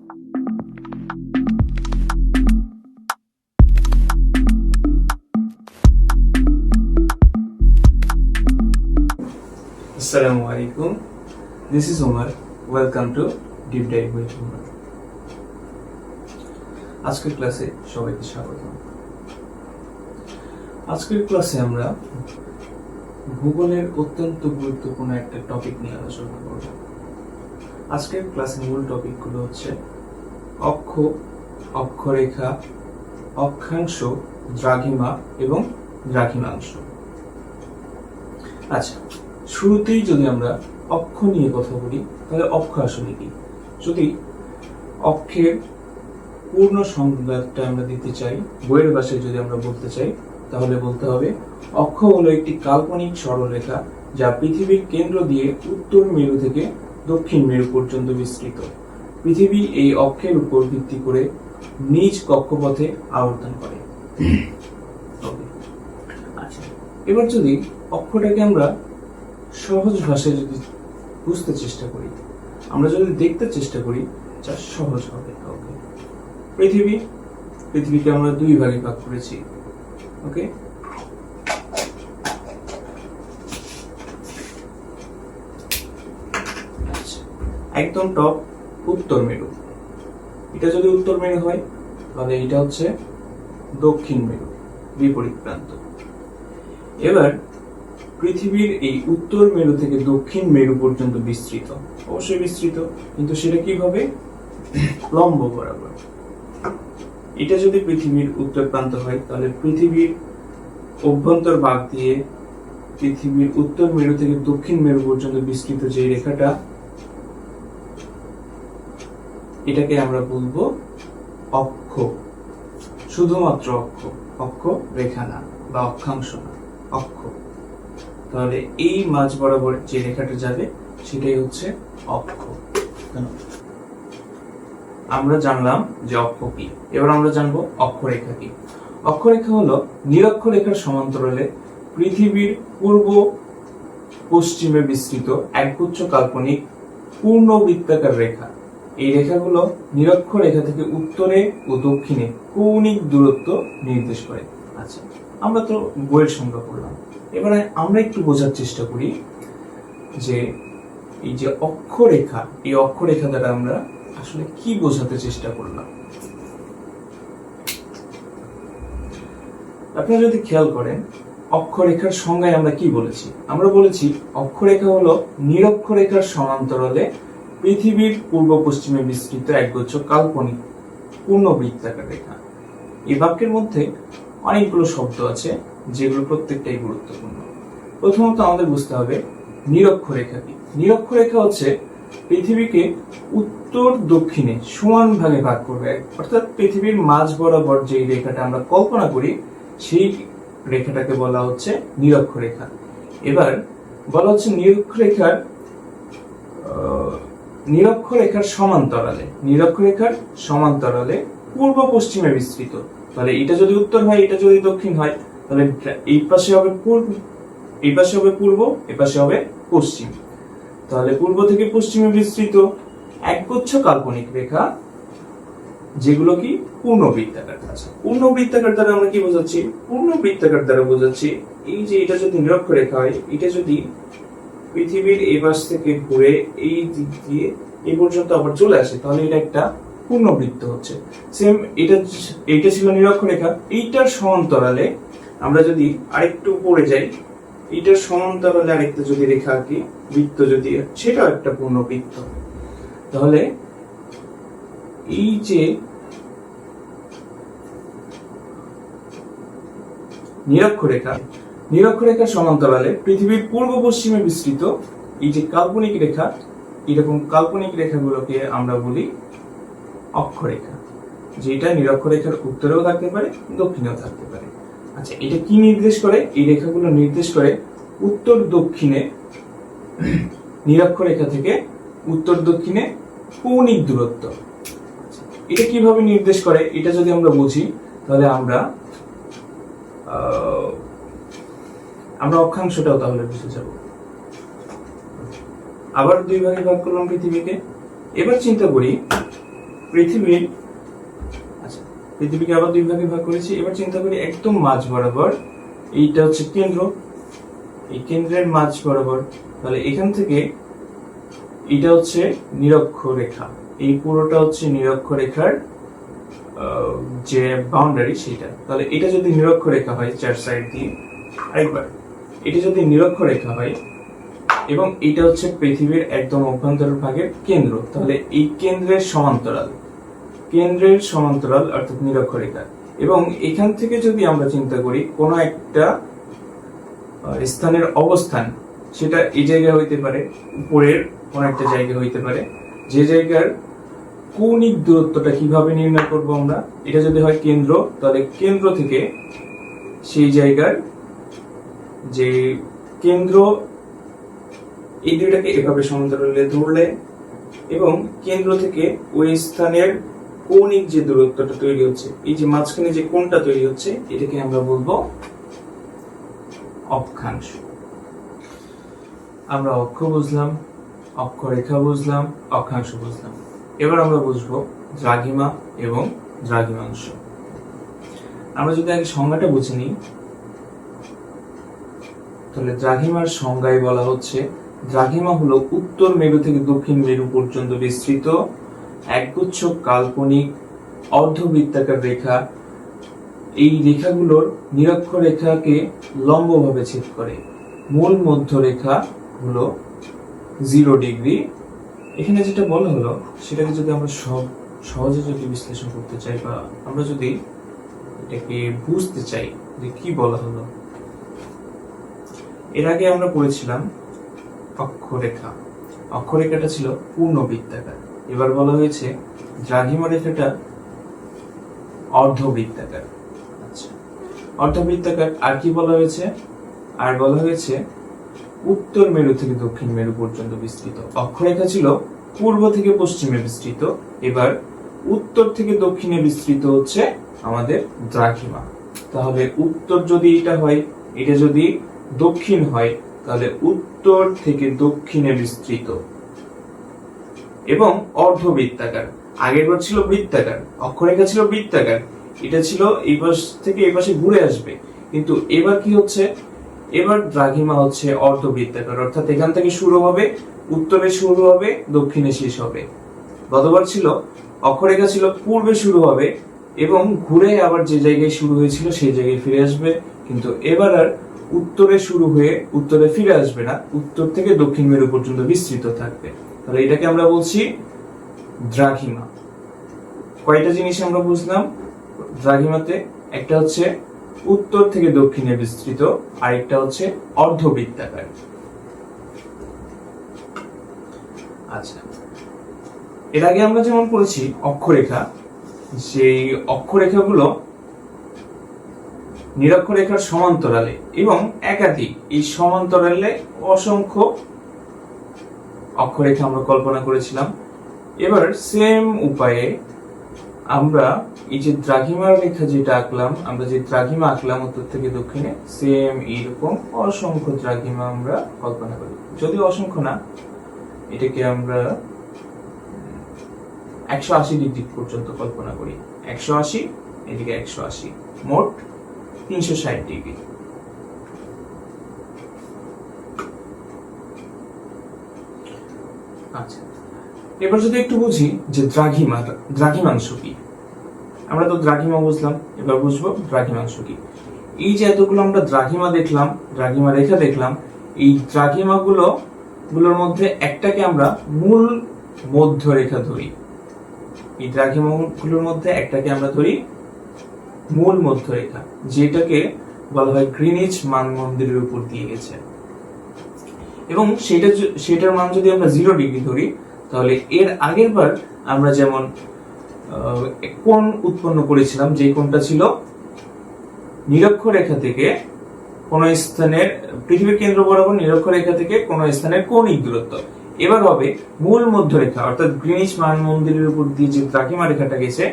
Assalamu alaikum. This is Umar. Welcome to Deep Dive with Umar. আজকের ক্লাসে সবাইকে স্বাগত। আজকের ক্লাসে আমরা ভূগোলের অত্যন্ত গুরুত্বপূর্ণ একটা টপিক নিয়ে আলোচনা করব। আজকের ক্লাসের মূল টপিকগুলো হচ্ছে অক্ষ, অক্ষরেখা, অক্ষাংশ, দ্রাঘিমা এবং দ্রাঘিমাংশ। আচ্ছা, শুরুতেই যদি আমরা অক্ষ নিয়ে কথা বলি তাহলে অক্ষ আসলে কি? যদি অক্ষের পূর্ণ সংজ্ঞাটা আমরা দিতে চাই, বইয়ের ভাষায় যদি আমরা বলতে চাই, তাহলে বলতে হবে অক্ষ হলো একটি কাল্পনিক সরলরেখা যা পৃথিবীর কেন্দ্র দিয়ে উত্তর মেরু থেকে দক্ষিণ মেরু পর্যন্ত বিস্তৃত। পৃথিবী এই অক্ষের উপর ভিত্তি করে নিজ কক্ষপথে আবর্তন করে। আচ্ছা, এবার যদি অক্ষটাকে আমরা সহজ ভাষায় যদি বুঝতে চেষ্টা করি, আমরা যদি দেখতে চেষ্টা করি, যা সহজ হবে। ওকে, পৃথিবীকে আমরা দুই ভাগে ভাগ করেছি। ওকে, একদম টপ উত্তর মেরু, এটা যদি উত্তর মেরু হয় তাহলে এটা হচ্ছে দক্ষিণ মেরু, বিপরীত প্রান্ত। এবার পৃথিবীর এই উত্তর মেরু থেকে দক্ষিণ মেরু পর্যন্ত বিস্তৃত, অবশ্যই বিস্তৃত, কিন্তু সেটা কিভাবে? লম্ব বরাবর। এটা যদি পৃথিবীর উত্তর প্রান্ত হয় তাহলে পৃথিবীর অভ্যন্তর ভাগ দিয়ে পৃথিবীর উত্তর মেরু থেকে দক্ষিণ মেরু পর্যন্ত বিস্তৃত যে রেখাটা, এটাকে আমরা বলবো অক্ষ। শুধুমাত্র অক্ষ, অক্ষ রেখা না বা অক্ষাংশ না, অক্ষ। তাহলে এই মাঝ বরাবর যে রেখাটা যাবে সেটাই হচ্ছে অক্ষ। আমরা জানলাম যে অক্ষ কি, এবার আমরা জানবো অক্ষরেখা কি। অক্ষরেখা হলো নিরক্ষরেখার সমান্তরালে পৃথিবীর পূর্ব পশ্চিমে বিস্তৃত একগুচ্ছ কাল্পনিক পূর্ণবৃত্তাকার রেখা। এই রেখাগুলো নিরক্ষরেখা থেকে উত্তরে ও দক্ষিণে কৌণিক দূরত্ব নির্দেশ করে। আচ্ছা, আমরা তো বইয়ের সংজ্ঞা পড়লাম, এবারে আমরা একটু বোঝার চেষ্টা করি যে এই যে অক্ষরেখা, এই অক্ষরেখা দ্বারা আমরা আসলে কি বোঝাতে চেষ্টা করলাম। আপনারা যদি খেয়াল করেন, অক্ষরেখার সংজ্ঞায় আমরা কি বলেছি? আমরা বলেছি অক্ষরেখা হলো নিরক্ষরেখার সমান্তরালে পৃথিবীর পূর্ব পশ্চিমে বিস্তৃত একগুচ্ছ কাল্পনিক পূর্ণবৃত্তাকার রেখা। এই বাক্যের মধ্যে অনেকগুলো শব্দ আছে যেগুলো প্রত্যেকটাই গুরুত্বপূর্ণ। প্রথমত আমাদের বুঝতে হবে নিরক্ষরেখা কি। নিরক্ষরেখা হচ্ছে পৃথিবীকে উত্তর দক্ষিণে সমান ভাগে ভাগ করবে, অর্থাৎ পৃথিবীর মাঝ বরাবর যে রেখাটা আমরা কল্পনা করি সেই রেখাটাকে বলা হচ্ছে নিরক্ষরেখা। এবার বলা হচ্ছে নিরক্ষরেখার সমান্তরালে পূর্ব পশ্চিমে বিস্তৃত। তাহলে এটা যদি উত্তর হয়, এটা যদি দক্ষিণ হয়, তাহলে এই পাশে হবে পূর্ব, এই পাশে হবে পূর্ব, এই পাশে হবে পশ্চিম। তাহলে পূর্ব থেকে পশ্চিমে বিস্তৃত একগুচ্ছ কাল্পনিক রেখা, যেগুলো কি পূর্ণবৃত্তাকার। আছে পূর্ণবৃত্তাকার দ্বারা আমরা কি বোঝাচ্ছি? পূর্ণবৃত্তাকার দ্বারা বোঝাচ্ছি এই যে এটা যদি নিরক্ষরেখা হয়, এটা যদি পৃথিবীর এই পাশ থেকে ঘুরে এই দিক দিয়ে এই পর্যন্ত আবার চলে আসে, তাহলে এটা একটা পূর্ণবৃত্ত হচ্ছে। সেম এটা ছিল নিরক্ষরেখা, এইটার সমান্তরালে আমরা যদি আরেকটু উপরে যাই, এইটার সমান্তরালে আরেকটা যদি রেখা আঁকি, বৃত্ত যদি, সেটাও একটা পূর্ণবৃত্ত। তাহলে এই যে নিরক্ষরেখার সমান্তরালে পৃথিবীর পূর্ব পশ্চিমে বিস্তৃত এই যে কাল্পনিক রেখা, এরকম কাল্পনিক রেখাগুলোকে আমরা বলি অক্ষরেখা, যেটা নিরক্ষরেখার উত্তরেও থাকতে পারে, দক্ষিণেও থাকতে পারে। আচ্ছা, এটা কি নির্দেশ করে? এই রেখাগুলো নির্দেশ করে উত্তর দক্ষিণে, নিরক্ষরেখা থেকে উত্তর দক্ষিণে কৌণিক দূরত্ব। এটা কিভাবে নির্দেশ করে এটা যদি আমরা বুঝি, তাহলে আমরা অক্ষাংশটাও তাহলে বুঝে যাব। আবার দুই ভাগে ভাগ করলাম পৃথিবীকে। এবার চিন্তা করি পৃথিবীর, আচ্ছা পৃথিবীকে আবার দুই ভাগে ভাগ করেছি। এবার চিন্তা করি একদম মাঝ বরাবর, এইটা হচ্ছে কেন্দ্র, এই কেন্দ্রের মাঝ বরাবর, তাহলে এখান থেকে এটা হচ্ছে নিরক্ষরেখা, এই পুরোটা হচ্ছে নিরক্ষরেখার যে বাউন্ডারি সেটা। তাহলে এটা যদি নিরক্ষরেখা হয় চার সাইড দিয়ে, আরেকবার এটা যদি নিরক্ষরেখা হয় এবং এটা হচ্ছে পৃথিবীর একদম অভ্যন্তর ভাগের কেন্দ্র, তাহলে এই কেন্দ্রের সমান্তরাল অর্থাৎ নিরক্ষরেখা। এবং এখান থেকে যদি আমরা চিন্তা করি কোন একটা স্থানের অবস্থান, সেটা এই জায়গা হইতে পারে, উপরের কোন একটা জায়গা হইতে পারে, যে জায়গার কৌণিক দূরত্বটা কিভাবে নির্ণয় করব আমরা, এটা যদি হয় কেন্দ্র, তাহলে কেন্দ্র থেকে সেই জায়গার যে কেন্দ্র, এই দুইটাকে এভাবে সমান্তরালে ধরলে এবং কেন্দ্র থেকে ওই স্থানের কৌণিক যে দূরত্বটা তৈরি হচ্ছে, এই যে মাঝখানে যে কোণটা তৈরি হচ্ছে, এটাকে আমরা বলবো অক্ষাংশ। আমরা অক্ষ বুঝলাম, অক্ষরেখা বুঝলাম, অক্ষাংশ বুঝলাম। এবার আমরা বুঝবো দ্রাঘিমা এবং দ্রাঘিমাংশ। আমরা যদি আগে সংজ্ঞাটা বুঝে নিই, তাহলে দ্রাঘিমার সংজ্ঞায় বলা হচ্ছে দ্রাঘিমা হলো উত্তর মেরু থেকে দক্ষিণ মেরু পর্যন্ত বিস্তৃত একগুচ্ছ কাল্পনিক অর্ধবৃত্তাকার রেখা। এই রেখাগুলোর নিরক্ষরেখাকে লম্বভাবে ছেদ করে। মূল মধ্যরেখা হলো 0 ডিগ্রি। এখানে যেটা বলা হলো সেটাকে যদি আমরা সহজে যদি বিশ্লেষণ করতে চাই, বা আমরা যদি এটাকে বুঝতে চাই যে কি বলা হলো, এর আগে আমরা পড়েছিলাম অক্ষরেখা। অক্ষরেখাটা ছিল পূর্ণ বৃত্তাকার। এবার বলা হয়েছে দ্রাঘিমা রেখাটা অর্ধবৃত্তাকার। আচ্ছা, অর্ধবৃত্তাকার। আর কি বলা হয়েছে? আর বলা হয়েছে উত্তর মেরু থেকে দক্ষিণ মেরু পর্যন্ত বিস্তৃত। অক্ষরেখা ছিল পূর্ব থেকে পশ্চিমে বিস্তৃত, এবার উত্তর থেকে দক্ষিণে বিস্তৃত হচ্ছে আমাদের দ্রাঘিমা। তাহলে উত্তর যদি এটা হয়, এটা যদি দক্ষিণ হয়, তাহলে উত্তর থেকে দক্ষিণে বিস্তৃত এবং অর্ধবৃত্তাকার। আগের বার ছিল বৃত্তাকার, অক্ষরেখা ছিল বৃত্তাকার, এটা ছিল এই পাশ থেকে এই পাশে ঘুরে আসবে। কিন্তু এবার কি হচ্ছে, এবার দ্রাঘিমা হচ্ছে অর্ধবৃত্তাকার, অর্থাৎ এখান থেকে শুরু হবে, উত্তরে শুরু হবে, দক্ষিণে শেষ হবে। গতবার ছিল অক্ষরেখা ছিল পূর্বে শুরু হবে এবং ঘুরে আবার যে জায়গায় শুরু হয়েছিল সেই জায়গায় ফিরে আসবে, কিন্তু এবার আর উত্তরে শুরু হয়ে উত্তরে ফিরে আসবে না, উত্তর থেকে দক্ষিণ মেরু পর্যন্ত বিস্তৃত থাকবে। তাহলে এটাকে আমরা বলছি দ্রাঘিমা। কয়টা জিনিস আমরা বুঝলাম দ্রাঘিমাতে? একটা হচ্ছে উত্তর থেকে দক্ষিণে বিস্তৃত, আরেকটা হচ্ছে অর্ধবৃত্তাকার। আচ্ছা, এর আগে আমরা যেমন পড়েছি অক্ষরেখা, সেই অক্ষরেখাগুলো নিরক্ষরেখার সমান্তরালে এবং একাধিক, এই সমান্তরালে অসংখ্য অক্ষরেখা আমরা কল্পনা করেছিলাম। এবার সেম উপায়ে আমরা এই যে দ্রাঘিমার রেখা যেটা আঁকলাম, আমরা যে দ্রাঘিমা আঁকলাম উত্তর থেকে দক্ষিণে, সেম এইরকম অসংখ্য দ্রাঘিমা আমরা কল্পনা করি। যদিও অসংখ্য না, এটাকে আমরা 180 ডিগ্রি পর্যন্ত কল্পনা করি। 180, এদিকে 180, মোট 360 ডিগ্রি। আচ্ছা, এবার যদি একটু বুঝি যে দ্রাঘিমাংশ কি। আমরা তো দ্রাঘিমা বুঝলাম, এবার বুঝবো দ্রাঘিমাংশ কি। এই যে এতগুলো আমরা দ্রাঘিমা দেখলাম, দ্রাঘিমা রেখা দেখলাম, এই দ্রাঘিমা গুলোর মধ্যে একটাকে আমরা মূল মধ্যরেখা ধরি। এই দ্রাঘিমা গুলোর মধ্যে একটাকে আমরা ধরি মূল মধ্যরেখা, যেটাকে বলা হয় গ্রিনিচ মানমন্দিরের উপর দিয়ে গেছে। এবং সেটার মান যদি আমরা 0 ডিগ্রি ধরি, তাহলে এর আগের বার আমরা যেমন কোণ উৎপন্ন করেছিলাম, যে কোণটা ছিল নিরক্ষরেখা থেকে কোন স্থানের, পৃথিবীর কেন্দ্র বরাবর নিরক্ষরেখা থেকে কোন স্থানের কৌণিক দূরত্ব, এবার হবে মূল মধ্যরেখা, অর্থাৎ গ্রিনিচ মানমন্দিরের উপর দিয়ে যে দ্রাঘিমা রেখাটা গেছে,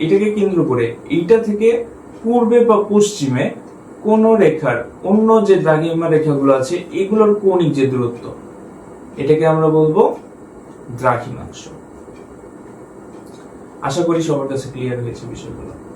এটাকে কেন্দ্র করে এইটা থেকে পূর্বে বা পশ্চিমে কোন রেখার, অন্য যে দ্রাঘিমা রেখাগুলো আছে এগুলোর কৌণিক যে দূরত্ব, এটাকে আমরা বলবো দ্রাঘিমাংশ। আশা করি সবার কাছে ক্লিয়ার হয়েছে বিষয়গুলো।